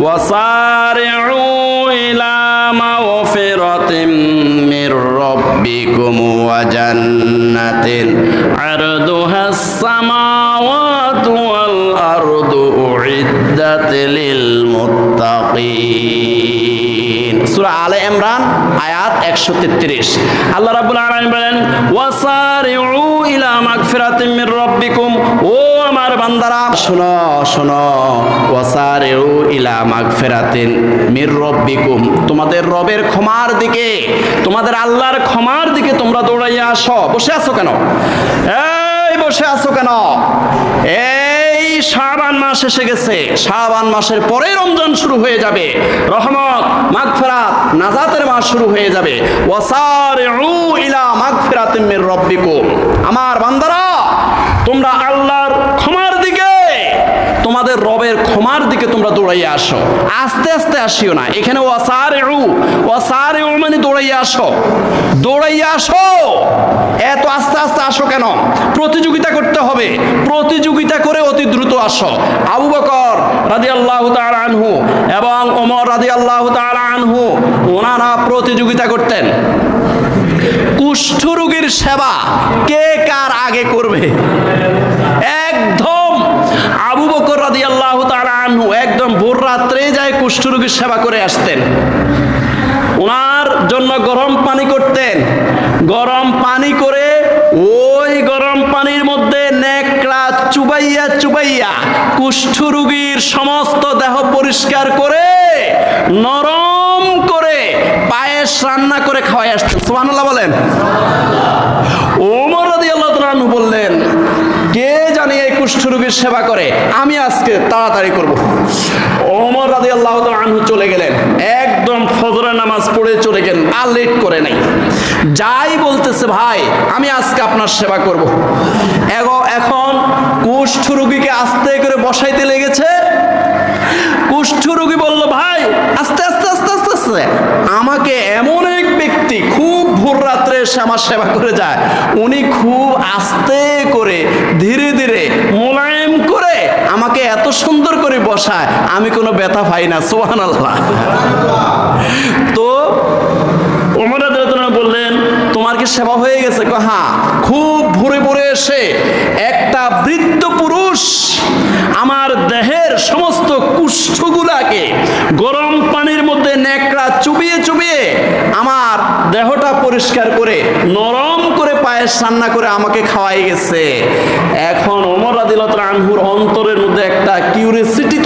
ওয়াসারিউ ইলা মাগফিরাতিম মির রাব্বিকুম ওয়া জান্নাতিন আরদুহাস সামাওয়াতু ওয়াল আরদু উইদ্দাত লিল মুত্তাকিন। সূরা আলে ইমরান আয়াত 133। আল্লাহ রাব্বুল আলামিন বলেন ওয়াসারিউ ইলা মাগফিরাতিম মির রাব্বিকুম, ও আমার বান্দারা শোনো শোনো, ওয়াসারিউ ইলা মাগফিরাতিন মির রাব্বিকুম, তোমাদের রবের ক্ষমার দিকে, তোমাদের আল্লাহর ক্ষমার দিকে তোমরা দৌড়াইয়া আসো। বসে আছো কেন? এই বসে আছো কেন? এই শাবান মাস এসে গেছে, শাবান মাসের পরে রমজান শুরু হয়ে যাবে, রহমত মাগফিরাত নাজাতের মাস শুরু হয়ে যাবে। ওয়াসারিউ ইলা মাগফিরাতিম মির রাব্বিকুম, আমার বান্দারা তোমরা আল্লাহর ক্ষমার দিকে, তোমাদের রবের ক্ষমার দিকে তোমরা দৌড়াইয়া আসো। আস্তে আস্তে আসিও না। এখানে ওয়াসারিউ, ওয়াসারিউ মানে দৌড়াইয়া আসো, দৌড়াইয়া আসো। এত আস্তে আস্তে আসো কেন? প্রতিযোগিতা করতে হবে, প্রতিযোগিতা করে অতি দ্রুত আসো। আবু বকর রাদিয়াল্লাহু তাআলা আনহু এবং ওমর রাদিয়াল্লাহু তাআলা আনহু ওনারা প্রতিযোগিতা করতেন কুষ্ঠ রোগীর সেবা কে কার আগে করবে। একদম আবু বকর রাদিয়াল্লাহু তাআলা আনহু একদম ভোর রাত্রে যায় কুষ্ঠ রোগীর সেবা করে আসতেন। ওনার জন্য গরম পানি করতেন, গরম পানি করে ওই গরম পানির মধ্যে নেকড়া চুবাইয়া চুবাইয়া কুষ্ঠ রোগীর সমস্ত দেহ পরিষ্কার করে নরম করে পায়েস রান্না করে খাওয়াই আসতেন। সুবহানাল্লাহ বলেন। ওমর রাদিয়াল্লাহু তাআলা আনহু বললেন, কে জানি এই কুষ্ঠ রোগীর সেবা করে, আমি আজকে তাড়াতাড়ি করব। ওমর রাদিয়াল্লাহু তাআলা আনহু চলে গেলেন, একদম ফজরের নামাজ পড়ে চলে গেলেন, আর লেট করে নাই। যাই বলতেছে, ভাই আমি আজকে আপনার সেবা করব। এখন কুষ্ঠ রোগীকে আস্তে করে বসাইতে লেগেছে। কুষ্ঠ রোগী বলল, ভাই আস্তে আস্তে আস্তে আস্তে আস্তে, আমাকে এমন এক ব্যক্তি খুব ভোর রাত্রে এসে আমার সেবা করে যায়, উনি খুব আস্তে করে ধীরে ধীরে মোলায়েম করে আমাকে এত সুন্দর করে বসায়, আমি কোনো ব্যথা পাই না। সুবহানাল্লাহ। তো ওমর রাদিয়াল্লাহু তাআলা বললেন, তোমার কি সেবা হয়ে গেছে? হ্যাঁ। খুব ভোরে ভোরে এসে একটা বৃদ্ধ পুরুষ আমার দেহের সমস্ত কুষ্ঠগুলাকে গরম পানির মধ্যে নেকড়া চুবিয়ে চুবিয়ে আমার দেহটা পরিষ্কার করে নরম করে পায়েস রান্না করে আমাকে খাওয়াই গেছে। এখন ওমর রাদিয়াল্লাহু তাআলা আনহুর অন্তরের মধ্যে একটা কিউরিওসিটি